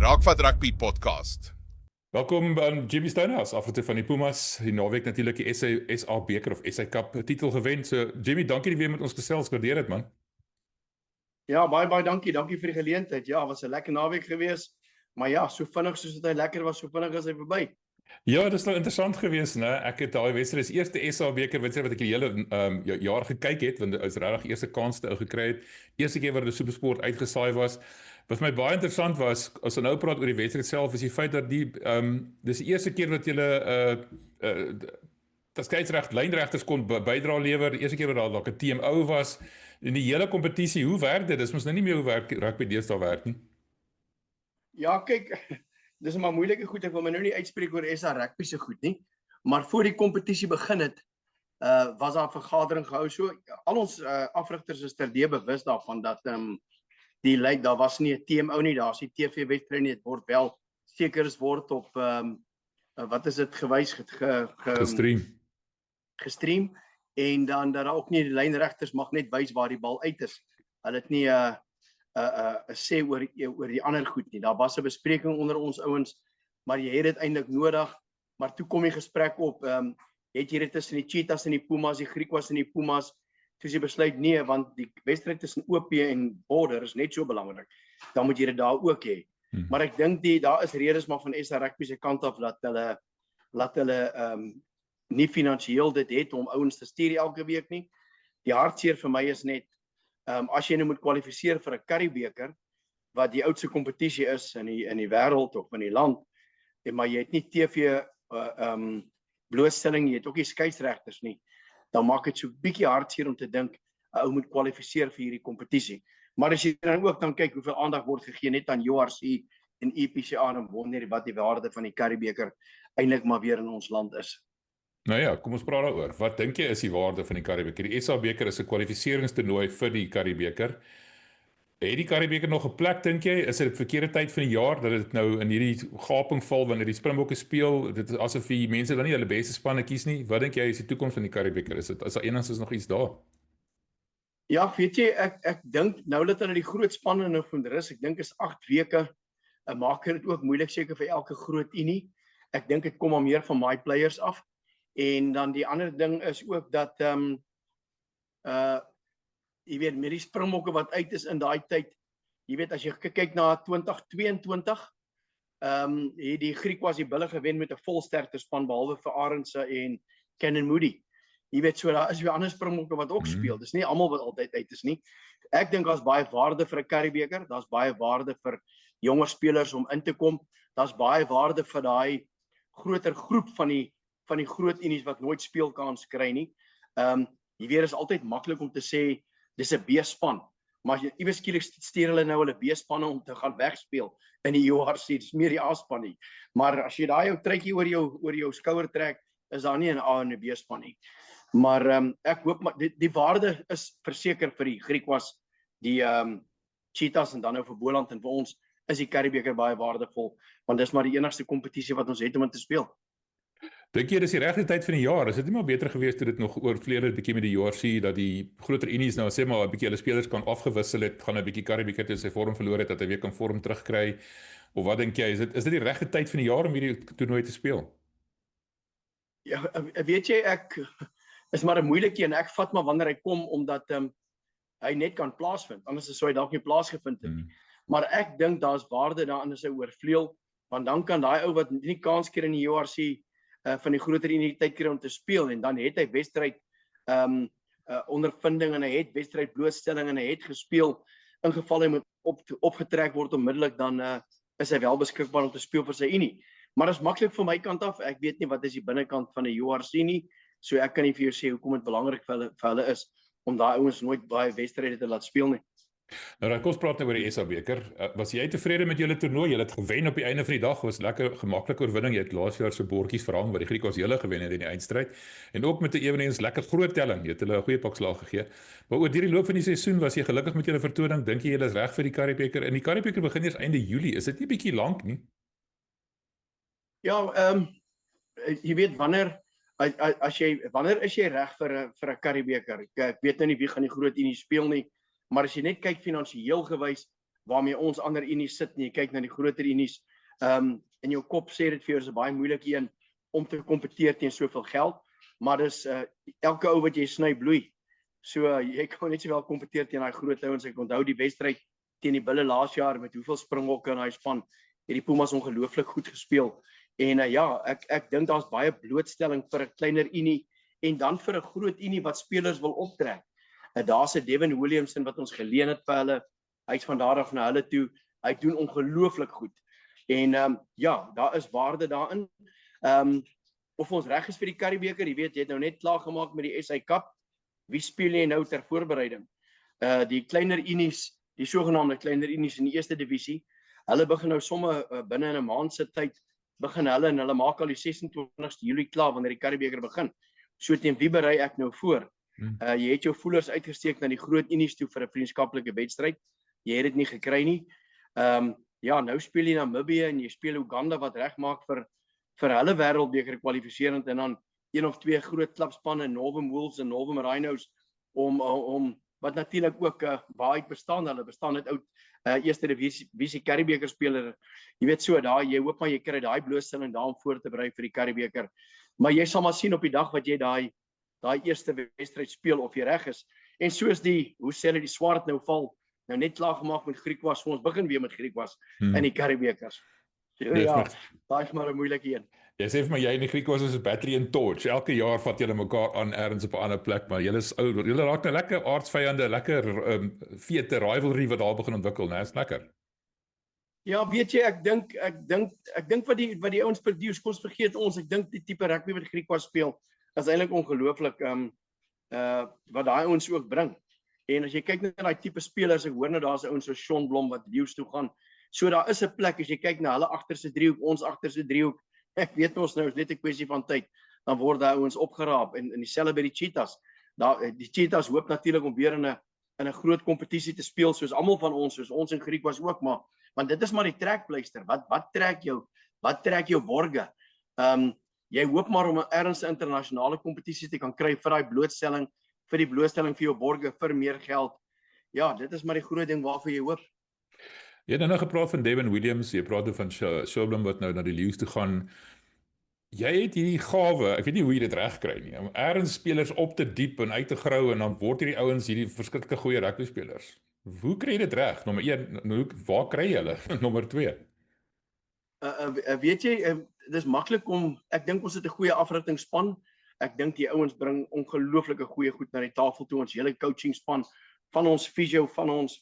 Raakvat Rugby Podcast. Welkom by Jimmy Stonehouse, afgetree van die Pumas, die naweek natuurlik die SA beker of SA Cup titel gewen. So Jimmy, dankie dat jy weer met ons gesels, waardeer dit man. Ja, baie dankie vir die geleentheid. Ja, was 'n lekker naweek geweest. Maar ja, so vinnig soos dit hy lekker was, so vinnig is hy verby. Ja, dit is nou interessant geweest, né? Ek het daai wedstryd is eerste SA beker wedstryd wat ek die hele jaar gekyk het, want dit is regtig eerste kans te ou gekry het. Eerste keer wat die SuperSport uitgesaai was. Wat my baie interessant was, as ons nou praat oor die wedstryd self, is die feit dat dis die eerste keer wat julle dat skeieregter lynregters kon bydra lewer, die eerste keer wat daar dalk 'n TMO was in die hele kompetisie. Hoe werk dit? Dis mos nou nie meer hoe werk rugby deesdae werk nie. Ja, kyk, dis maar moeilike goed. Ek wil my nou nie uitspreek oor SA rugby se goed nie, maar voor die kompetisie begin het, was daar 'n vergadering gehou. So al ons afrigters is terdeë bewus daarvan dat daar was nie 'n TMO nie, daar's nie TV-wedstryd nie, dit word wel sekers word op wat is dit gewys gestream en dan dat daar ook nie die lynregters mag net wys waar die bal uit is. Hulle het nie 'n sê oor die ander goed nie. Daar was 'n bespreking onder ons ouens, maar jy het dit eintlik nodig, maar toe kom die gesprek op, het jy dit tussen die Cheetahs en die Pumas, die Griquas en die Pumas, toe jy besluit nee, want die wedstryd tussen OP en Border is net so belangrik, dan moet jy dit daar ook hê. Maar ek dink daar is redes maar van SA rugby se kant af dat hulle nie finansiëel dit het om ouens te stuur elke week nie. Die hartseer vir my is net, as jy nou moet kwalifiseer vir 'n Currie-beker, wat die oudste kompetisie is in die wêreld of in die land, maar jy het nie TV blootstelling, jy het ook nie skeieregters nie, dan maak dit so 'n bietjie hartseer om te dink 'n ou moet kwalifiseer vir hierdie kompetisie. Maar as jy dan ook kyk hoeveel aandag word gegee net aan URC en EPCA, dan wonder wat die waarde van die Currie-beker eintlik maar weer in ons land is. Nou ja, kom ons praat daaroor. Wat dink jy is die waarde van die Currie-beker? Die SA beker is 'n kwalifiseringstoernooi vir die Currie-beker. Het die Currie-beker nog 'n plek, dink jy? Is dit 'n verkeerde tyd van die jaar dat dit nou in hierdie gaping val wanneer die Springbokke speel? Dit is asof die mense dan nie hulle beste spanne kies nie. Wat dink jy is die toekoms van die Currie-beker? Is daar enigstens nog iets daar? Ja, weet jy, ek dink nou dat hulle die groot spanne nou van rus, ek dink is 8 weke, maak dit ook moeilik seker vir elke groot unie. Ek dink dit kom maar meer van my players af. En dan die ander ding is ook dat jy weet met die Springbokke wat uit is in daai tyd, jy weet as jy kyk na 2022, het die Griquas die bulle gewen met 'n volsterkte span behalwe vir Arendse en Canon Moody. Jy weet, so daar is weer ander Springbokke wat ook speel. Dis nie almal wat altyd uit is nie. Ek dink daar's baie waarde vir 'n Currie-beker, daar's baie waarde vir jonger spelers om in te kom. Daar's baie waarde vir daai groter groep van die groot unies wat nooit speelkans kry nie. Jy weet, is altyd maklik om te sê dis 'n B-span, maar as jy iewers skielik stuur hulle nou hulle B-spanne om te gaan wegspeel in die URC, dis meer die A-span nie. Maar as jy daai jou truitjie oor jou skouer trek, is daar nie 'n A en 'n B-span nie. Maar ek hoop maar die waarde is verseker vir die Griquas, die Cheetahs en dan nou vir Boland en vir ons is die Currie-beker baie waardevol, want dis maar die enigste kompetisie wat ons het om in te speel. Dink jy dis die regte tyd van die jaar? Is dit nie maar beter geweest toe dit nog oorvlede bietjie met die URC dat die groter unies nou sê maar 'n bietjie hulle spelers kan afgewissel het, gaan 'n bietjie Currie-beker toe sy vorm verloor het dat hy weer kan vorm terugkry? Of wat dink jy? Is dit die regte tyd van die jaar om hierdie toernooi te speel? Ja, weet jy, ek is maar 'n moeilike en ek vat maar wanneer hy kom omdat hy net kan plaasvind. Anders sou hy dalk nie plaasgevind het nie. Maar ek dink daar's waarde daarin as hy oorvleuel, want dan kan daai ou wat nie kans kry in die URC van die groter uniteit kry om te speel en dan het hy wedstryd ondervinding en hy het wedstryd blootstelling en hy het gespeel. In geval hy moet opgetrek word onmiddellik, dan is hy wel beskikbaar om te speel vir sy unie. Maar dit is maklik van my kant af. Ek weet nie wat is die binnekant van die URC nie, so ek kan nie vir jou sê hoekom dit belangrik vir hulle is om daai ouens nooit baie wedstryde te laat speel nie. Nou, kom ons praat nou oor die SA beker. Was jy tevrede met julle toernooi? Julle het gewen op die einde van die dag. Was lekker gemaklike oorwinning. Jy het laas jaar se bordjies verhang wat die Griquas hele gewen het in die eindstryd. En ook met 'n eweneens lekker groot telling. Jy het hulle 'n goeie pak slaag gegee. Maar oor die loop van die seisoen was jy gelukkig met julle vertoning. Dink jy julle is reg vir die Currie-beker? En die Currie-beker begin eers einde Julie. Is dit nie bietjie lank nie? Ja, jy weet wanneer is jy reg vir 'n Currie-beker? Ek weet nou nie wie gaan die groot unie speel nie, maar as jy net kyk finansiëel gewys, waarmee ons ander unies sit nie. Jy kyk na die groter unies. In jou kop sê dit vir jou is 'n baie moeilike een om te kompeteer teen soveel geld, maar dis elke ou wat jy sny bloei. So jy kan net sowel kompeteer teen daai groot ouens. Ek onthou die wedstryd teen die Bulle laas jaar met hoeveel springbokke in daai span het die Pumas ongelooflik goed gespeel. En ja, ek dink daar's baie blootstelling vir 'n kleiner unie en dan vir 'n groot unie wat spelers wil optrek. Daar's 'n Devin Williamson wat ons geleen het vir hulle. Hy's van daar af na hulle toe. Hy doen ongelooflik goed. En ja, daar is waarde daarin. Of ons reg is vir die Curriebeeker, jy weet, jy het nou net klaar gemaak met die SA Cup. Wie speel jy nou ter voorbereiding? Die kleiner unies, die sogenaamde kleiner unies in die eerste divisie, hulle begin nou somme binne in 'n maand se tyd begin hulle en hulle maak al die 26ste Julie klaar wanneer die Curriebeeker begin. So teen wie berei ek nou voor? Jy het jou voelers uitgesteek na die groot unies toe vir 'n vriendskaplike wedstryd. Jy het dit nie gekry nie. Ja, nou speel jy Namibië en jy speel Uganda wat regmaak vir hulle wêreldbeker kwalifiserend en dan een of twee groot klubspanne, Northern Wolves en Northern Rhinos om wat natuurlik ook baie bestaan. Hulle bestaan net oud eerste divisie Curriebeeker speler. Jy weet so daai jy hoop maar jy kry daai blootstelling daar om voor te berei vir die Curriebeeker. Maar jy sal maar sien op die dag wat jy daai eerste wedstryd speel of jy reg is. En soos hoe sê hulle die swart nou val, nou net klaar gemaak met Griekwas, ons begin weer met Griekwas in die Curriebekers. So, ja, daai is maar 'n moeilike een. Jy sê vir my jy en die Griekwas is 'n battery and torch. Elke jaar vat julle mekaar aan ergens op 'n ander plek, maar julle is ou, julle raak nou lekker aardsvyande, lekker fete rivalry wat daar begin ontwikkel, né? Is lekker. Ja, weet jy, ek dink wat die ouens produce, kom ons vergeet ons, ek dink die tipe rugby wat Griekwas speel is eintlik ongelooflik wat daai ouens ook bring. En as jy kyk na daai tipe spelers, ek hoor nou daar's ouens so Sean Blom wat Leeu's toe gaan. So daar is 'n plek as jy kyk na hulle agterste driehoek, ons agterste driehoek. Ek weet ons nou is net 'n kwessie van tyd. Dan word daai ouens opgeraap en dieselfde by die Cheetahs. Die Cheetahs hoop natuurlik om weer in 'n groot kompetisie te speel soos almal van ons, soos ons in Griekwas ook, maar want dit is maar die trekpleister. Wat trek jou borge? Jy hoop maar om 'n ernstige internasionale kompetisie te kan kry vir daai blootstelling, vir die blootstelling vir jou borge, vir meer geld. Ja, dit is maar die groot ding waarvoor jy hoop. Jy het nou gepraat van Devin Williams, jy praat van Sjoblom wat nou na die Leeu's toe gaan. Jy het hierdie gawe, ek weet nie hoe jy dit reg kry nie, om ergens spelers op te diep en uit te grou en dan word hierdie ouens hierdie verskriklike goeie rugby spelers. Hoe kry jy dit reg? Nommer 1, waar kry jy hulle? Nommer 2. Weet jy, dis maklik ek dink ons het 'n goeie afrigtingspan. Ek dink die ouens bring ongelooflike goeie goed na die tafel toe, ons hele coaching span, van ons fisio, van ons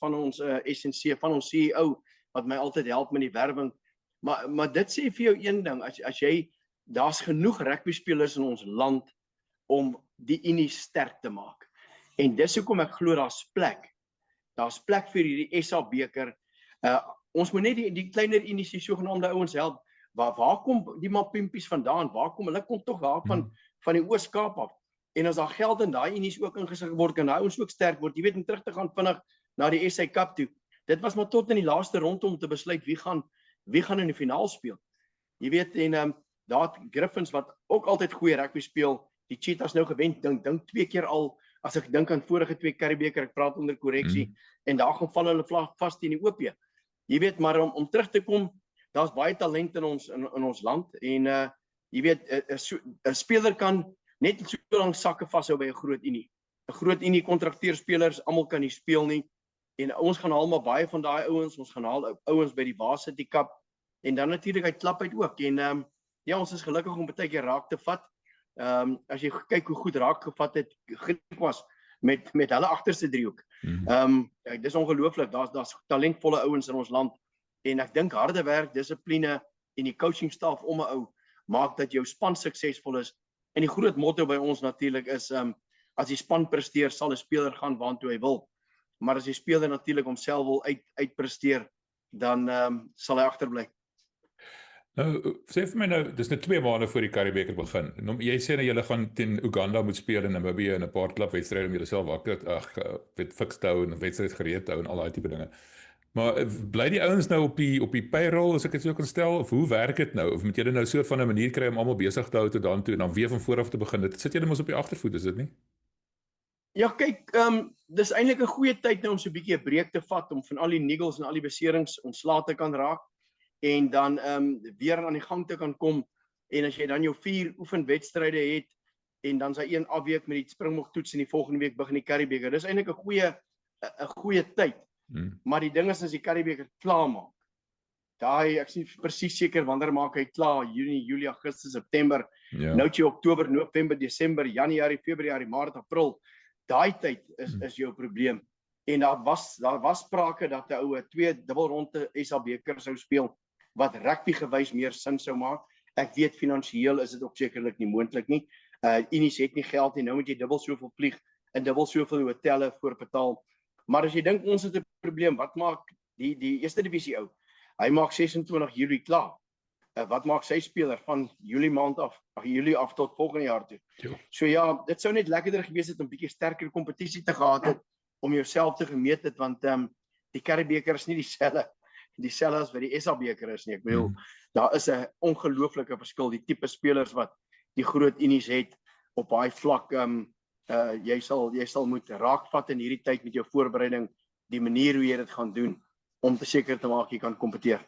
SNC, van ons CEO wat my altyd help met die werwing. Maar dit sê vir jou een ding, as jy daar's genoeg rugby spelers in ons land om die unie sterk te maak. En dis hoekom ek glo daar's plek. Daar's plek vir hierdie SA beker. Ons moet net die kleiner unies, die sogenaamde ouens help. Waar kom die Mapimpies vandaan? Hulle kom tog daar van die Oos-Kaap af. En as daar geld in daai unies ook ingesit word, kan daai ouens ook sterk word. Jy weet, om terug te gaan vinnig na die SA Cup toe. Dit was maar tot in die laaste ronde om te besluit wie gaan in die finaal speel. Jy weet, en daar Griffins wat ook altyd goeie rugby speel, die Cheetahs nou gewen, dink 2 keer al, as ek dink aan vorige 2 Curriebeker, ek praat onder korreksie, en daar gaan val hulle vas teen die OP. Jy weet, maar om terug te kom, daar's baie talent in ons land, en jy weet, 'n speler kan net so lank sakke vashou by 'n groot unie. 'n Groot unie kontrakteer spelers, almal kan nie speel nie, en ons gaan haal maar baie van daai ouens, ons gaan haal ouens by die Varsity Cup, en dan natuurlik uit klap uit ook, en ja, ons is gelukkig om baie keer raak te vat. As jy kyk hoe goed raak gevat het Griekwas met hulle agterste driehoek. Dis ongelooflik, daar's talentvolle ouens in ons land, en ek dink harde werk, dissipline en die coaching staf om 'n ou maak dat jou span suksesvol is. En die groot motto by ons natuurlik is as die span presteer, sal 'n speler gaan waartoe hy wil. Maar as die speler natuurlik homself wil uitpresteer, dan sal hy agterbly. Nou, sê vir my nou, dis net 2 maande voor die Curriebeker begin. Jy sê nou julle gaan teen Uganda moet speel en Namibië en 'n paar klubwedstryde om julleself fiks te hou en wedstryd gereed te hou en al daai tipe dinge. Maar bly die ouens nou op die payroll, as ek dit so kan stel, of hoe werk dit nou? Of moet julle nou so 'n van 'n manier kry om almal besig te hou tot dan toe en dan weer van voor af te begin? Dit sit julle mos op die agtervoet, is dit nie? Ja, kyk, dis eintlik 'n goeie tyd nou om so 'n bietjie 'n breek te vat om van al die niggels en al die beserings ontslae te kan raak en dan weer aan die gang te kan kom. En as jy dan jou 4 oefenwedstryde het en dan sy een afweek met die Springbok toets en die volgende week begin die Curriebeeker. Dis eintlik 'n goeie tyd. Maar die ding is as die Curriebeeker klaar maak. Ek is nie presies seker wanneer maak hy klaar, Junie, Julie, Augustus, September. Ja. Nou jy Oktober, November, Desember, Januarie, Februarie, Maart, April. Daai tyd is jou probleem. En daar was sprake dat 'n oue 2 dubbelronde SA beker sou speel wat rugby gewys meer sin sou maak. Ek weet finansiëel is dit ook sekerlik nie moontlik nie. Unies het nie geld nie. Nou moet jy dubbel soveel vlieg en dubbel soveel hotelle voorbetaal. Maar as jy dink ons het 'n probleem, wat maak die eerste divisie ou? Hy maak 26 Julie klaar. Wat maak sy speler van Julie af tot volgende jaar toe? Jo. So ja, dit sou net lekkerder gewees het om 'n bietjie sterker kompetisie te gehad het om jouself te gemeet het want die Curriebeeker is nie dieselfde as wat die SA beker is nie. Ek bedoel, daar is 'n ongelooflike verskil die tipe spelers wat die groot unies het op daai vlak. Jy sal moet raakvat in hierdie tyd met jou voorbereiding, die manier hoe jy dit gaan doen om te seker te maak jy kan kompeteer.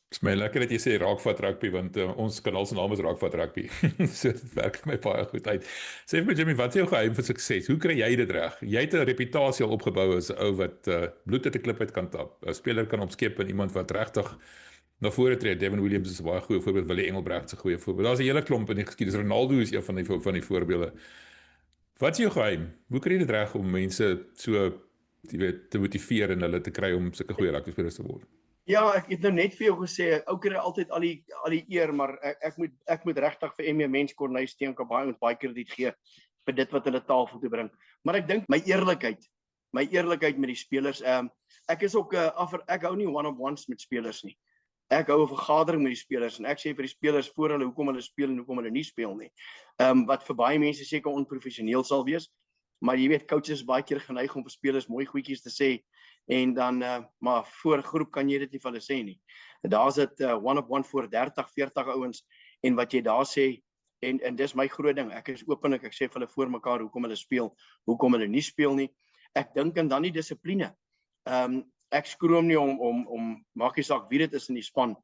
Dit is my lekker dat jy sê raakvat rugby want ons kanaal se naam is raakvat rugby. So dit werk vir my baie goed uit. Sê vir my Jimmy, wat is jou geheim vir sukses? Hoe kry jy dit reg? Jy het 'n reputasie al opgebou as 'n ou wat bloed uit 'n klip uit kan tap. 'n Speler kan opskep en iemand wat regtig na vore tree. Devin Williams is 'n baie goeie voorbeeld, Willie Engelbrecht is 'n goeie voorbeeld. Daar's 'n hele klomp in die geskiedenis. Ronaldo is een van die voorbeelde. Wat is jou geheim? Hoe kry jy dit reg om mense so, jy weet, te motiveer en hulle te kry om sulke goeie rugbyspelers te word? Ja, ek het nou net vir jou gesê, ou kry altyd al die eer, maar ek moet regtig vir ME Mens Cornelis Steenkamp baie krediet gee vir dit wat hulle tafel toe bring. Maar ek dink my eerlikheid met die spelers, ek is ook ek hou nie one-on-ones met spelers nie. Ek hou 'n vergadering met die spelers en ek sê vir die spelers voor hulle hoekom hulle speel en hoekom hulle nie speel nie. Wat vir baie mense seker onprofessioneel sal wees, maar jy weet coaches is baie keer geneig om vir spelers mooi goedjies te sê en dan maar voor 'n groep kan jy dit nie vir hulle sê nie. Daar's dit one-on-one voor 30, 40 ouens en wat jy daar sê en dis my groot ding. Ek is openlik, ek sê vir hulle voor mekaar hoekom hulle speel, hoekom hulle nie speel nie. Ek dink en dan die dissipline. Ek skroom nie om maak nie saak wie dit is in die span.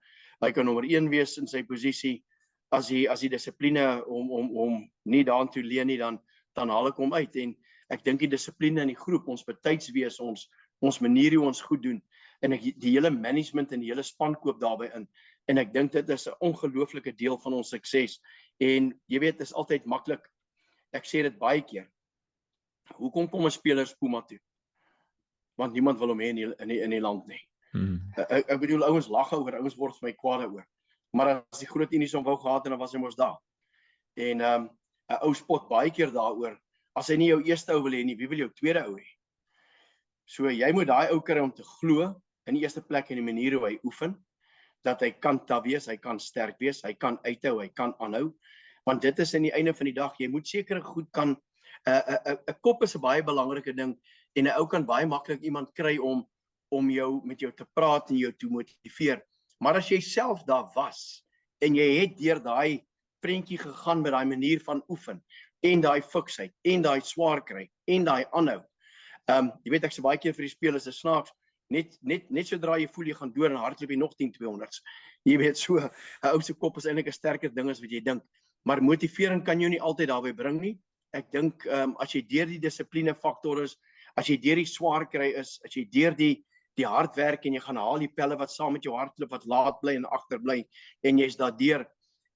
Hy kan nommer 1 wees in sy posisie. As die dissipline om nie daartoe leen nie, dan haal ek hom uit. En ek dink die dissipline in die groep, ons betydswees, ons manier hoe ons goed doen en die hele management en die hele span koop daarbey in. En ek dink dit is 'n ongelooflike deel van ons sukses. En jy weet, dit is altyd maklik. Ek sê dit baie keer. Hoekom kom 'n speler Puma toe? Want niemand wil hom hê in die land nie. Ek bedoel ouens lag oor, ouens word vir my kwaad oor. Maar as die groot unies hom wou gehad en dan was hy mos daar. En 'n ou spot baie keer daaroor. As hy nie jou eerste ou wil hê nie, wie wil jou tweede ou hê? So jy moet daai ou kry om te glo in die eerste plek in die manier hoe hy oefen, dat hy kan taaf wees, hy kan sterk wees, hy kan uithou, hy kan aanhou. Want dit is aan die einde van die dag, jy moet seker goed kan 'n kop is 'n baie belangrike ding en 'n ou kan baie maklik iemand kry om met jou te praat en jou te motiveer. Maar as jy self daar was en jy het deur daai prentjie gegaan met daai manier van oefen en daai fiksheid en daai swaar kry en daai aanhou. Jy weet ek sê baie keer vir die spelers is snaaks, net sodra jy voel jy gaan dood en hardloop jy nog 10-200s. Jy weet so 'n ou se kop is eintlik 'n sterker ding as wat jy dink. Maar motivering kan jou nie altyd daarby bring nie. Ek dink as jy deur die dissipline faktor is, as jy deur die swaar kry is, as jy deur die hard werk en jy gaan haal die pelle wat saam met jou hardloop wat laat bly en agter bly en jy's daardeur.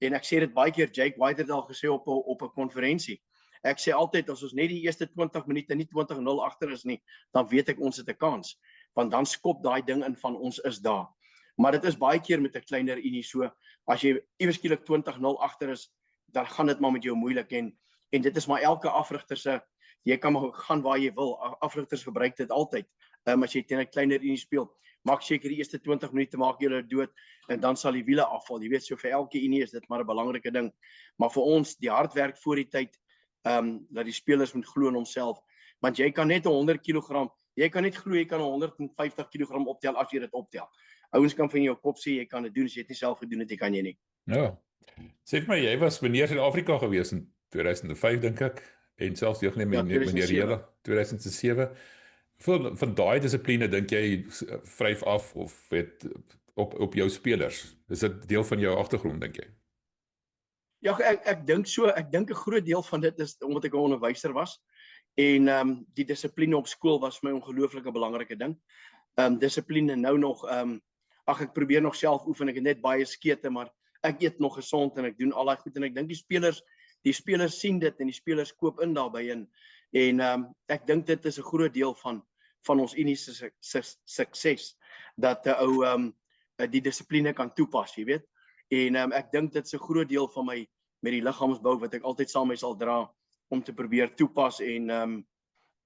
En ek sê dit baie keer, Jake White het al gesê op 'n konferensie. Ek sê altyd as ons net die eerste 20 minute nie 20-0 agter is nie, dan weet ek ons het 'n kans, want dan skop daai ding in van ons is daar. Maar dit is baie keer met 'n kleiner unie so, as jy iewers skielik 20-0 agter is, dan gaan dit maar met jou moeilik en dit is maar elke afrigter se, jy kan maar gaan waar jy wil. Afrigters gebruik dit altyd. As jy teen 'n kleiner unie speel, maak seker die eerste 20 minute maak jy hulle dood en dan sal die wiele afval. Jy weet so vir elke unie is dit maar 'n belangrike ding. Maar vir ons die hard werk voor die tyd, dat die spelers moet glo in homself, want jy kan net 100 kg, jy kan net glo jy kan 150 kg optel as jy dit optel. Ouens kan van jou kop sê jy kan dit doen, as jy dit nie self gedoen het, jy kan jy nie. Ja. Sê vir my, jy was meneer Suid-Afrika gewees in 2005 dink ek. en selfs deelgeneem Ja, met meneer 2007. Rela 2007. Hoeveel van daai dissipline dink jy vryf af of het op jou spelers? Is dit deel van jou agtergrond dink jy? Ja, ek dink so, ek dink 'n groot deel van dit is omdat ek 'n onderwyser was en die dissipline op skool was vir my ongelooflike belangrike ding. Dissipline nou nog ek probeer nog self oefen, ek het net baie skete, maar ek eet nog gesond en ek doen al daai goed en ek dink die spelers sien dit en die spelers koop in daarbey en ek dink dit is 'n groot deel van ons Unie se sukses dat 'n ou die dissipline kan toepas, jy weet. En ek dink dit is 'n groot deel van my met die liggaamsbou wat ek altyd saam met my sal dra om te probeer toepas en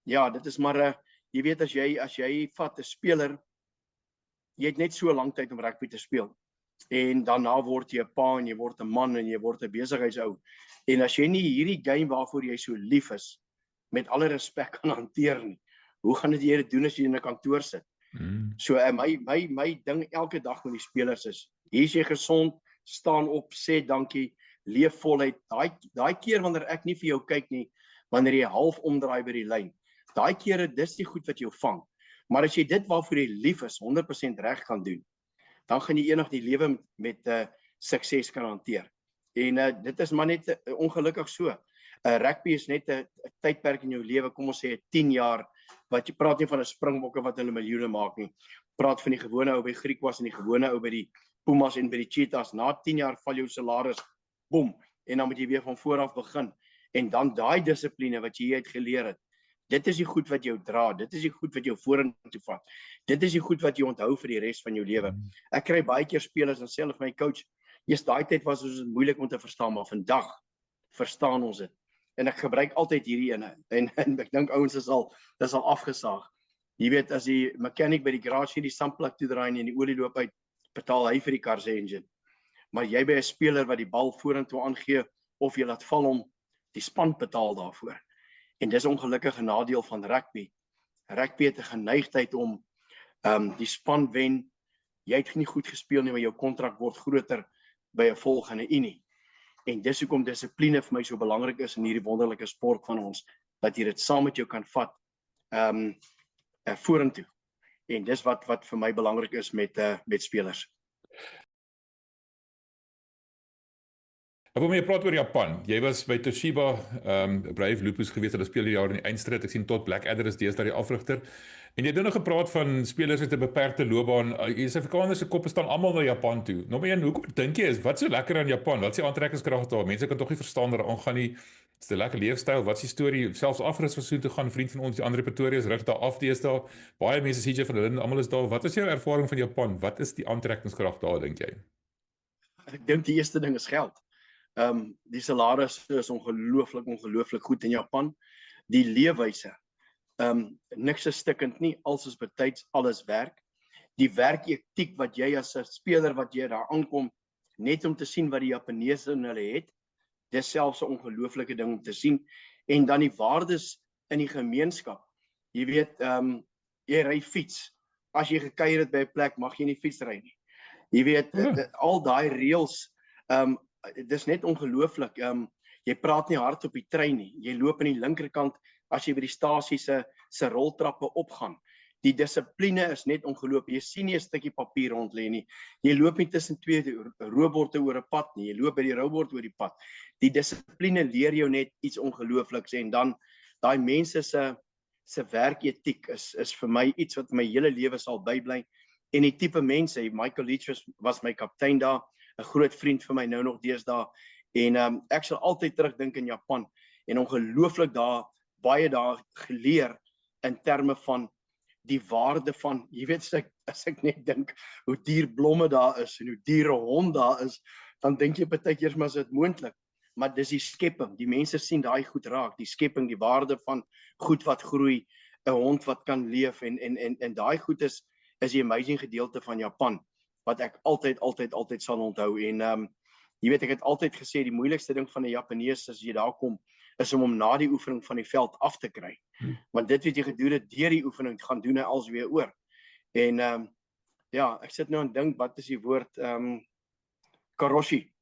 ja, dit is maar jy weet as jy vat 'n speler, jy het net so lank tyd om rugby te speel. En daarna word jy 'n pa en jy word 'n man en jy word 'n besigheidsou. En as jy nie hierdie game waarvoor jy so lief is met alle respek kan hanteer nie, hoe gaan jy dit doen as jy in 'n kantoor sit? So my ding elke dag met die spelers is, hier is jy gesond, staan op, sê dankie, leef voluit. Daai keer wanneer ek nie vir jou kyk nie, wanneer jy half omdraai by die lyn, daai kere dis die goed wat jou vang. Maar as jy dit waarvoor jy lief is 100% reg kan doen, dan gaan jy eendag die lewe met sukses kan hanteer. En dit is maar net ongelukkig so. Rugby is net 'n tydperk in jou lewe, kom ons sê 10 jaar, wat jy praat nie van 'n Springbokke wat hulle miljoene maak nie. Praat van die gewone ou by Griquas en die gewone ou by die Pumas en by die Cheetahs. Na 10 jaar val jou salaris, boem, en dan moet jy weer van voor af begin. En dan daai dissipline wat jy uit geleer het, dit is die goed wat jou dra, dit is die goed wat jou vorentoe vat. Dit is die goed wat jy onthou vir die res van jou lewe. Ek kry baie keer spelers en self my coach, eers daai tyd was dit moeilik om te verstaan, maar vandag verstaan ons dit. En ek gebruik altyd hierdie ene en ek dink ouens is al afgesaag. Jy weet as die mechanic by die garage die sandplek toe draai en die olie loop uit, betaal hy vir die kar se engine. Maar jy by 'n speler wat die bal vorentoe aangee of jy laat val hom, die span betaal daarvoor. En dis ongelukkig 'n nadeel van rugby. Rugby het 'n geneigtheid om die span wen. Jy het nie goed gespeel nie, maar jou kontrak word groter by 'n volgende Unie. En dis hoekom dissipline vir my so belangrik is in hierdie wonderlike sport van ons, dat jy dit saam met jou kan vat vorentoe. En dis wat vir my belangrik is met spelers. Ek wil met jou praat oor Japan. Jy was by Toshiba, Brave Lupus gewees, hulle speel hierdie jaar in die eindstryd. Ek sien tot Blackadder is deesdae die afrigter. En jy het nou gepraat van spelers met 'n beperkte loopbaan. Suid-Afrikaners se koppe staan almal na Japan toe. Nommer 1, hoekom dink jy is wat so lekker aan Japan? Wat is die aantrekkingskrag daar? Mense kan tog nie verstaan wat daar aangaan nie. Dis 'n lekker leefstyl. Wat is die storie? Selfs Afrika was so toe gaan, vriend van ons, die ander Pretoria's rig daar af deesdae. Baie mense sê jy van hulle, almal is daar. Wat is jou ervaring van Japan? Wat is die aantrekkingskrag daar dink jy? Ek dink die eerste ding is geld. Die salarisse is ongelooflik goed in Japan. Die leefwyse. Niks is stikkend nie, alles is betyds, alles werk. Die werketiek wat jy as 'n speler wat jy daar aankom, net om te sien wat die Japaneese in hulle het, dis selfs 'n ongelooflike ding om te sien. En dan die waardes in die gemeenskap. Jy weet, jy ry fiets. As jy gekuier het by 'n plek, mag jy nie fiets ry nie. Jy weet, al daai reëls, dis net ongelooflik. Jy praat nie hard op die trein nie. Jy loop aan die linkerkant as jy by die stasie se roltrappe opgaan. Die dissipline is net ongelooflik. Jy sien nie 'n stukkie papier rond lê nie. Jy loop nie tussen twee robotte oor 'n pad nie. Jy loop by die robot oor die pad. Die dissipline leer jou net iets ongeloofliks en dan daai mense se werketiek is vir my iets wat my hele lewe sal bybly. En die tipe mense, Michael Leach was my kaptein daar, 'n groot vriend vir my nou nog deesdae. En ek sal altyd terugdink in Japan en ongelooflik baie daar geleer in terme van die waarde van, jy weet, as ek net dink hoe duur blomme daar is en hoe duur 'n hond daar is, dan dink jy partykeer maar is dit moontlik. Maar dis die skepping. Die mense sien daai goed raak, die skepping, die waarde van goed wat groei, 'n hond wat kan leef en daai goed is die amazing gedeelte van Japan wat ek altyd sal onthou. En jy weet, ek het altyd gesê die moeilikste ding van 'n Japanees as jy daar kom is om hom na die oefening van die veld af te kry. Want dit wat jy gedoen het deur die oefening gaan doen hy als weer oor. En ja, ek sit nou en dink wat is die woord karoshi.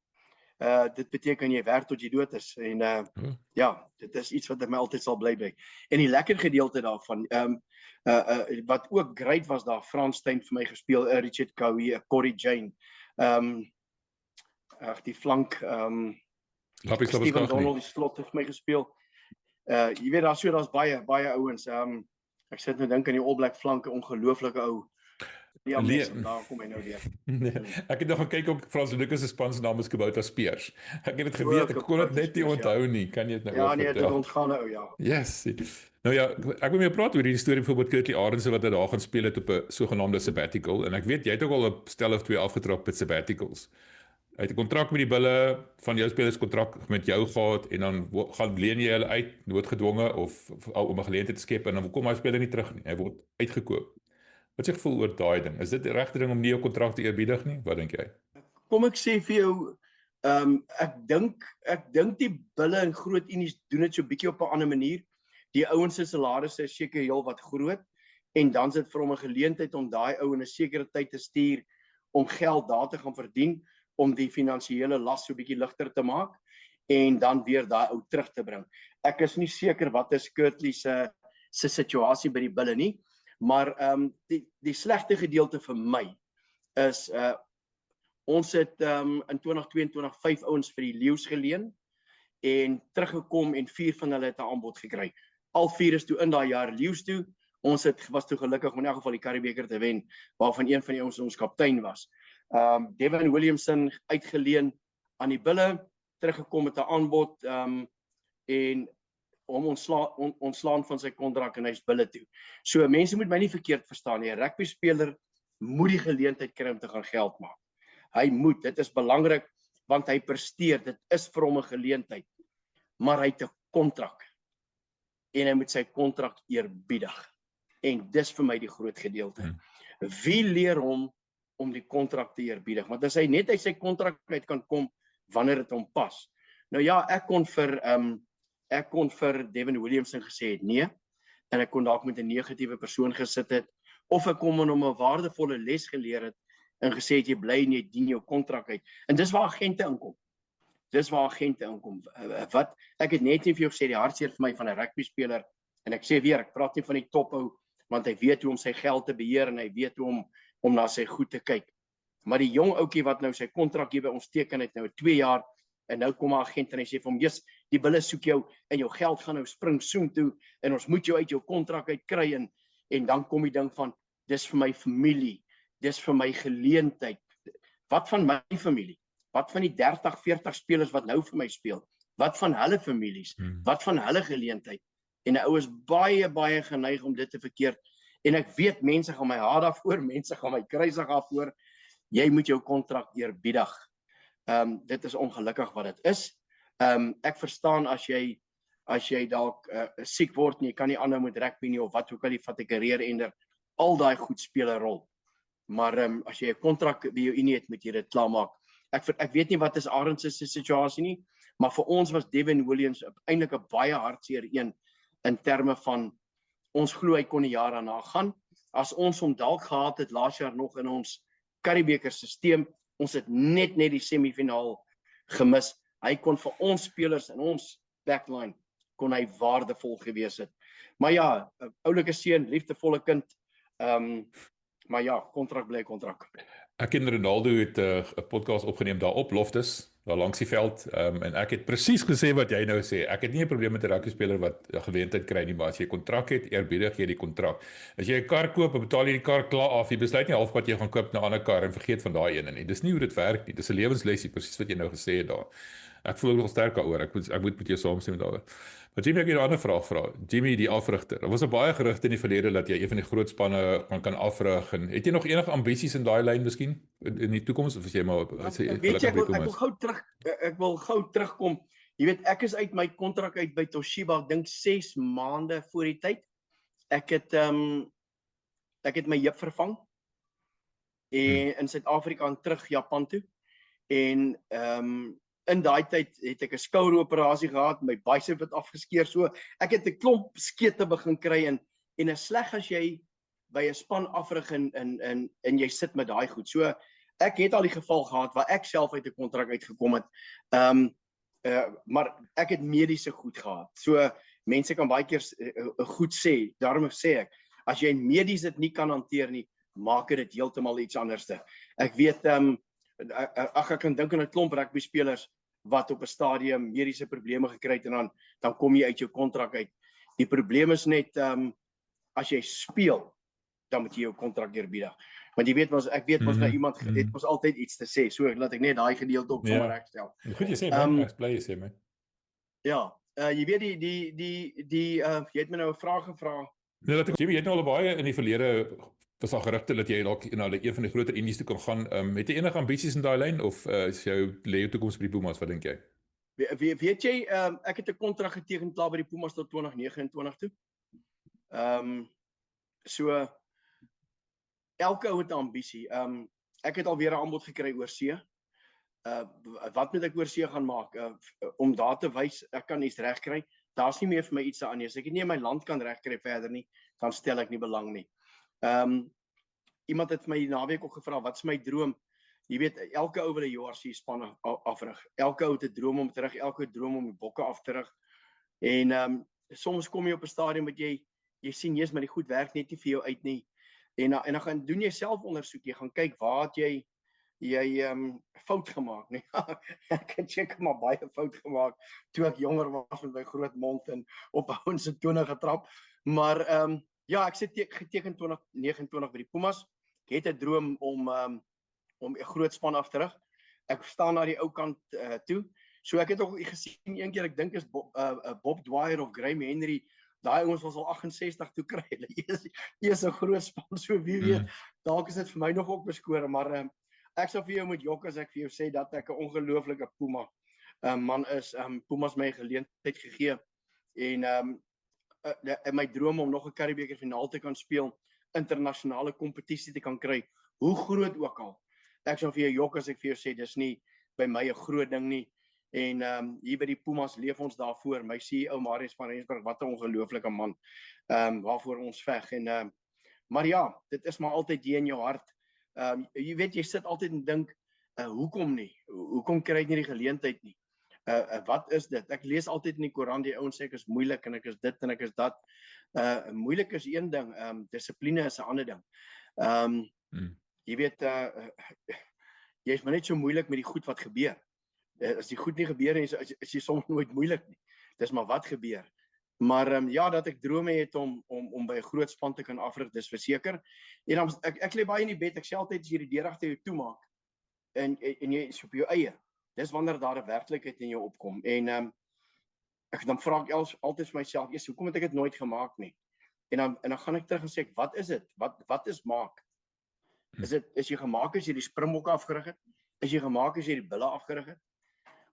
Dit beteken jy werk tot jy dood is en Oh. ja, dit is iets wat my altyd sal bly by. En die lekker gedeelte daarvan, wat ook great was daar, Frans Steyn vir my gespeel, Richard Cowie, Corey Jane, die flank, Steven Donald die slot het vir my gespeel. Jy weet daar's baie ouens. Ek sit nou dink aan die All Black flank, 'n ongelooflike ou. Ja, daar kom hy nou weer. Nee, ek het nog gekyk op Frans Lucas se span se naam is Kubota Spears. Ek het dit geweet, ek kon dit net nie onthou nie. Kan jy dit nou Ja, nee, dit ontgaan nou, ja. Yes. Nou ja, ek wil meer praat oor hierdie storie byvoorbeeld Kirkley Arendse wat hy daar gaan speel het op 'n sogenaamde sabbatical en ek weet jy het ook al 'n stel of 2 afgetrap met sabbaticals. Hy het 'n kontrak met die Bulle, van jou spelers kontrak met jou gehad en dan gaan leen jy hulle uit noodgedwonge of om 'n geleentheid te skep en dan kom hy speler nie terug nie. Hy word uitgekoop. Wat is jou gevoel oor daai ding? Is dit die regte ding om nie jou kontrak te eerbiedig nie? Wat dink jy? Kom ek sê vir jou, ek dink die Bulle en groot unies doen dit so bietjie op 'n ander manier. Die ouens se salarisse is seker heel wat groot en dan is dit vir hom 'n geleentheid om daai ou in 'n sekere tyd te stuur om geld daar te gaan verdien om die finansiële las so bietjie ligter te maak en dan weer daai ou terug te bring. Ek is nie seker wat is Kirkley se situasie by die Bulle nie, maar die slegte gedeelte vir my is ons het in 2022 5 ouens vir die Leeu's geleen en teruggekom en 4 van hulle het 'n aanbod gekry. Al 4 is toe in daai jaar Leeu's toe. Ons was toe gelukkig om in elk geval die Currie-beker te wen, waarvan een van die ouens ons kaptein was. Devin Williamson uitgeleen aan die Bulle, teruggekom met 'n aanbod en hom ontslaan van sy kontrak en hy's Bulle toe. So mense moet my nie verkeerd verstaan nie. 'n Rugby speler moet die geleentheid kry om te gaan geld maak. Hy moet, dit is belangrik want hy presteer. Dit is vir hom 'n geleentheid. Maar hy het 'n kontrak. En hy moet sy kontrak eerbiedig. En dis vir my die groot gedeelte. Wie leer hom om die kontrak te eerbiedig? Want as hy net uit sy kontrak uit kan kom wanneer dit hom pas. Nou ja, ek kon vir Devin Williamson gesê het nee en ek kon dalk met 'n negatiewe persoon gesit het of ek kon hom 'n waardevolle les geleer het en gesê het jy bly en jy dien jou kontrak uit. En dis waar agente inkom. Wat ek het net nie vir jou gesê die hartseer vir my van 'n rugby speler en ek sê weer ek praat nie van die tophou want hy weet hoe om sy geld te beheer en hy weet hoe om na sy goed te kyk. Maar die jong ouetjie wat nou sy kontrak hier by ons teken het nou 2 jaar en nou kom 'n agent en hy sê vir hom, "Jesus, die Bulle soek jou en jou geld gaan nou spring soem toe en ons moet jou uit jou kontrak uit kry en dan kom die ding van dis vir my familie, dis vir my geleentheid. Wat van my familie? Wat van die 30, 40 spelers wat nou vir my speel? Wat van hulle families? Wat van hulle geleentheid?" En 'n ou is baie geneig om dit te verkeerd. En ek weet mense gaan my haat daarvoor, mense gaan my kruisig daarvoor. Jy moet jou kontrak eerbiedig. Dit is ongelukkig wat dit is. Ek verstaan as jy dalk siek word en jy kan nie aanhou met rugby nie of wat ook al, vat 'n carrière ender, al daai goed speel 'n rol. Maar as jy 'n kontrak by jou unie het, moet jy dit klaarmaak. Ek weet nie wat is Arendse se situasie nie, maar vir ons was Devin Williams eintlik 'n baie hartseer een in terme van ons glo hy kon 'n jaar daarna gaan. As ons hom dalk gehad het laas jaar nog in ons Currie-beker stelsel, ons het net die semifinaal gemis. Hy kon vir ons spelers in ons backline kon hy waardevol gewees het. Maar ja, 'n oulike seun, liefdevolle kind. Maar ja, kontrak bly kontrak. Ek en Ronaldo het 'n podcast opgeneem daar op Loftus, daar langs die veld, en ek het presies gesê wat jy nou sê. Ek het nie 'n probleem met 'n rugby speler wat 'n geleentheid kry nie, maar as jy 'n kontrak het, eerbiedig jy die kontrak. As jy 'n kar koop, betaal jy die kar klaar af. Jy besluit nie halfpad jy gaan koop 'n ander kar en vergeet van daai ene nie. Dis nie hoe dit werk nie. Dis 'n lewenslesie, presies wat jy nou gesê het daar. Ek voel ook nog sterk daaroor. Ek moet met jou saamstem daaroor. Maar Jimmy, ek het 'n ander vraag vra. Jimmy, die afrigter. Daar was baie gerugte in die verlede dat jy een van die groot spanne kan afrig. En het jy nog enige ambisies in daai lyn miskien in die toekoms of as jy maar weet jy, ek wil gou terugkom. Jy weet, ek is uit my kontrak uit by Toshiba, ek dink 6 maande voor die tyd. Ek het my heup vervang en in Suid-Afrika en terug Japan toe. En in daai tyd het ek 'n skoueroperasie gehad, my bicep het afgeskeer, so ek het 'n klomp skete begin kry en is sleg as jy by 'n span afrig en jy sit met daai goed. So ek het al die geval gehad waar ek self uit 'n kontrak uitgekom het. Maar ek het mediese goed gehad. So mense kan baie keer goed sê, daarom sê ek, as jy medies dit nie kan hanteer nie, maak dit heeltemal iets anderste. Ek weet ek kan dink aan 'n klomp rugby spelers wat op 'n stadium mediese probleme gekry het en dan kom jy uit jou kontrak uit. Die probleem is net as jy speel, dan moet jy jou kontrak eerbiedig. Want jy weet ek weet mos nou iemand het mos altyd iets te sê. So laat ek net daai gedeelte op sommer regstel. Goed jy sê man, ek bly jy sê man. Ja, jy weet jy het my nou 'n vraag gevra. Nee, laat ek jy het nou al baie in die verlede was al gerugte dat jy dalk na een van die groter indies toe kan gaan. Het jy enige ambisies in daai lyn of is lê jou toekoms by die Pumas, wat dink jy? Weet jy, ek het 'n kontrak geteken klaar by die Pumas tot 2029 toe. So elke ou het 'n ambisie. Ek het alweer 'n aanbod gekry oor see. Wat moet ek oor see gaan maak? Om daar te wys ek kan iets regkry. Daar's nie meer vir my iets aan nie. As ek nie in my land kan regkry verder nie, dan stel ek nie belang nie. Iemand het my die naweek ook gevra, wat is my droom? Jy weet, elke ou wil 'n URC span afrig. Elke ou het 'n droom om terug, elke ou het 'n droom om die bokke af te rig. En soms kom jy op 'n stadium wat jy sien jy's maar die goed werk net nie vir jou uit nie. En dan gaan doen jy self ondersoek, jy gaan kyk waar het jy fout gemaak, nee. Ek het seker maar baie fout gemaak toe ek jonger was met my groot mond en op ouens se tone getrap. Maar ja, ek sit geteken 2029 by die Pumas. Ek het 'n droom om 'n groot span af te rig. Ek staan na die ou kant toe. So ek het ook gesien een keer, ek dink is Bob Dwyer of Graham Henry, daai ouens was al 68 toe kry. Hulle is 'n groot span, so wie weet. Dalk is dit vir my nog ook beskore, maar ek sal vir jou moet jok as ek vir jou sê dat ek 'n ongelooflike Puma man is. Pumas my geleentheid gegee en my droom om nog 'n Curriebeeker finaal te kan speel, internasionale kompetisie te kan kry, hoe groot ook al. Ek sal vir jou jok as ek vir jou sê dis nie by my 'n groot ding nie. En hier by die Pumas leef ons daarvoor. My CEO Marius van Rensburg, wat 'n ongelooflike man. Waarvoor ons veg en maar ja, dit is maar altyd hier in jou hart. Jy weet jy sit altyd en dink hoekom nie? Hoekom kry ek nie die geleentheid nie? Wat is dit? Ek lees altyd in die koerant die ouens sê ek is moeilik en ek is dit en ek is dat. Moeilik is een ding, dissipline is 'n ander ding. Jy weet jy's maar net so moeilik met die goed wat gebeur. As die goed nie gebeur nie, is jy soms nooit moeilik nie. Dis maar wat gebeur. Maar ja, dat ek drome het om by 'n groot span te kan afrig, dis verseker. En dan ek lê baie in die bed, ek sê altyd as jy die deur agter jou toemaak en jy is op jou eie. Dis wanneer daar 'n werklikheid in jou opkom. En dan vra ek altyd vir myself, eers hoekom het ek dit nooit gemaak nie? En dan gaan ek terug en sê wat is dit? Wat is maak? Is jy gemaak as jy die springbokke afgerig het? Is jy gemaak as jy die bulle afgerig het?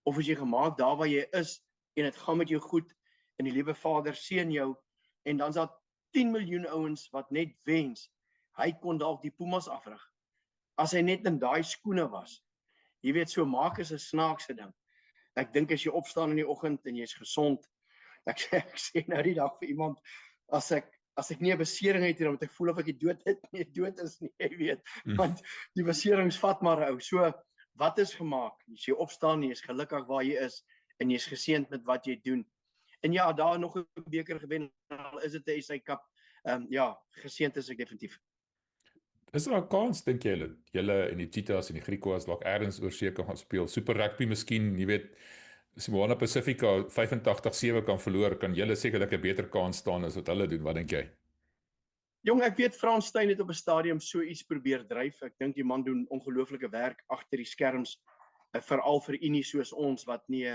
Of is jy gemaak daar waar jy is en dit gaan met jou goed en die liewe Vader seën jou en dan's daar 10 miljoen ouens wat net wens hy kon dalk die Pumas afrig. As hy net in daai skoene was. Jy weet, so maak is 'n snaakse ding. Ek dink as jy opstaan in die oggend en jy's gesond, ek sê nou die dag vir iemand, as ek nie 'n besering het nie, dan moet ek voel of ek dood is nie, jy weet, want die beserings vat maar ou. So, wat is gemaak? As jy opstaan, jy is gelukkig waar jy is, en jy is geseënd met wat jy doen. En ja, daar nog 'n beker gewen, al is dit 'n SA Cup, ja, geseënd is ek definitief. Is daar 'n kans, dink julle en die Cheetahs en die Griquas dalk ergens oor see kan gaan speel? Super Rugby miskien, jy weet, as Moana Pacifica 85-7 kan verloor, kan julle sekerlik 'n beter kans staan as wat hulle doen. Wat dink jy? Jong, ek weet Frans Steyn het op 'n stadium so iets probeer dryf. Ek dink die man doen ongelooflike werk agter die skerms, veral vir unie soos ons wat nie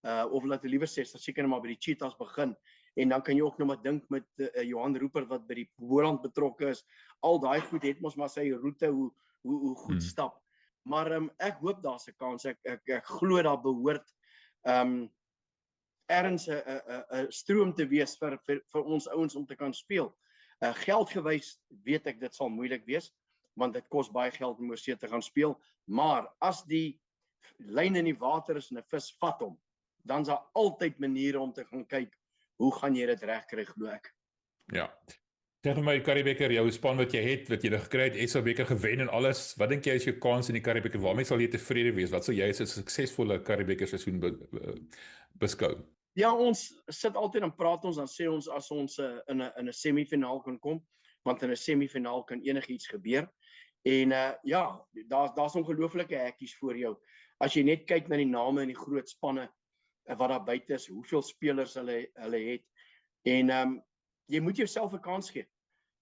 of laat ek liewer sê, seker maar by die Cheetahs begin. En dan kan jy ook nog maar dink met Johan Rupert wat by die Boland betrokke is. Al daai goed het mos maar sy roete hoe goed stap. Maar ek hoop daar's 'n kans. Ek glo daar behoort ergens 'n stroom te wees vir ons ouens om te kan speel. Geldgewys weet ek dit sal moeilik wees, want dit kos baie geld om oor see te gaan speel. Maar as die lyn in die water is en 'n vis vat hom, dan is daar altyd maniere om te gaan kyk hoe gaan jy dit regkry, glo ek. Ja. Zeg vir my, Currie-Beeker, jou span wat jy het, wat jy nou gekry het, SA beker gewen en alles, wat dink jy is jou kans in die Currie-Beeker? Waarmee sal jy tevrede wees? Wat sal jy as 'n suksesvolle Currie-Beeker seisoen beskou? Ja, ons sit altyd en praat ons, dan sê ons as ons in 'n semifinaal kan kom, want in 'n semifinaal kan enigiets gebeur. En ja, daar's ongelooflike hekkies voor jou. As jy net kyk na die name en die groot spanne wat daar buite is, hoeveel spelers hulle het. En jy moet jouself 'n kans gee.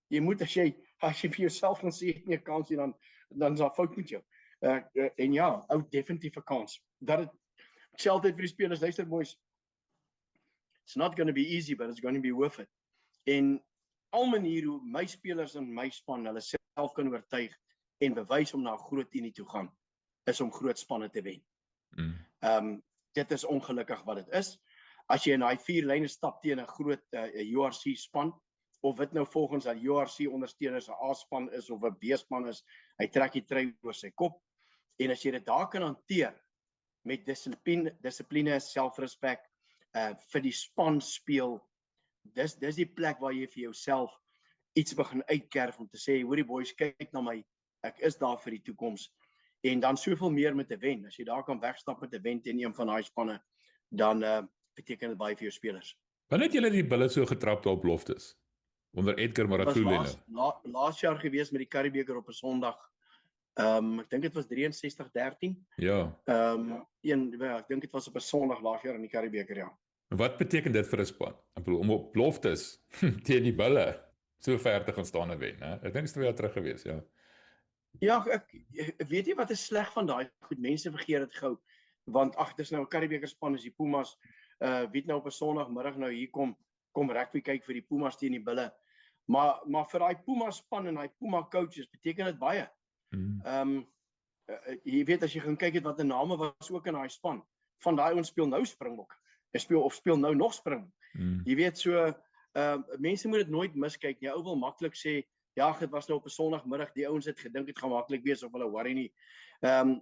Jy moet as jy vir jouself gaan sê jy het nie 'n kans nie, dan is daar fout met jou. En ja, ou definitief 'n kans. Ek sê altyd vir die spelers, luister boys, it's not going to be easy, but it's going to be worth it. En al maniere hoe my spelers en my span hulle self kan oortuig en bewys om na 'n groot unie toe gaan, is om groot spanne te wen. Dit is ongelukkig wat dit is. As jy in daai 4 lyne stap teen 'n groot URC span, of dit nou volgens dat URC ondersteuners 'n A-span is of 'n B-span is, hy trek die trui oor sy kop. En as jy dit daar kan hanteer met dissipline, selfrespek, vir die span speel, dis die plek waar jy vir jouself iets begin uitkerf om te sê, hoorie boys, kyk na my, ek is daar vir die toekoms. En dan soveel meer met 'n wen. As jy daar kan wegstap met 'n wen teen een van daai spanne, dan beteken dit baie vir jou spelers. Wanneer het julle die bulle so getrap op beloftes? Onder Edgar Marathulene. Laas jaar gewees met die Currie-Beeker op 'n Sondag. Ek dink dit was 63-13. Ja. Ek dink dit was op 'n Sondag laas jaar in die Currie-Beeker, ja. Wat beteken dit vir 'n span? Ek bedoel, om op beloftes teen die bulle so ver te gaan staan en wen, hè? Ek dink dit is 2 jaar terug gewees, ja. Ja, ek weet jy wat is sleg van daai goed, mense vergeet dit gou, want dis nou 'n Currie-Beeker span, is die Pumas, wie nou op 'n Sondagmiddag nou hier kom rugby kyk vir die Pumas teen die bulle, maar vir daai Pumas span en daai Puma coaches beteken dit baie. Jy weet as jy gaan kyk het wat 'n name was ook in daai span, van daai ons speel nou Springbok, speel nou nog Springbok. Jy weet so, mense moet dit nooit miskyk nie. Ou wil maklik sê, ja, dit was nou op 'n Sondagmiddag, die ouens het gedink dit gaan maklik wees of hulle worry nie.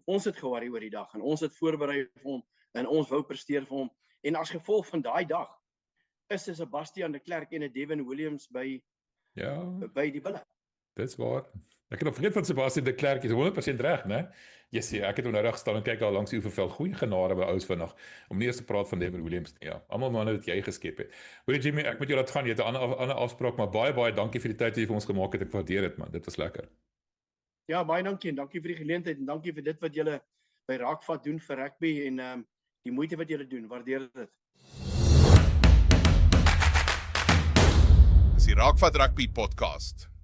Ons het ge-worry oor die dag en ons het voorberei vir hom en ons wou presteer vir hom. En as gevolg van daai dag is Sebastian de Klerk en Devin Williams by die bulle. Dis waar. Ek het nog vergeet van Sebastian de Klerk, is 100% reg, né? Yes, ek het hom nou reg gestaan en kyk al langs die oefenveld, goeie genade by ouens vinnig. Om nie eers te praat van Devin Williams nie. Ja, almal manne wat jy geskep het. Hoorie Jimmy, ek moet jou laat gaan, jy het 'n ander afspraak, maar baie dankie vir die tyd wat jy vir ons gemaak het. Ek waardeer dit, man. Dit was lekker. Ja, baie dankie en dankie vir die geleentheid en dankie vir dit wat julle by Raakvat doen vir rugby en die moeite wat julle doen. Waardeer dit. Dis die Raakvat Rugby podcast.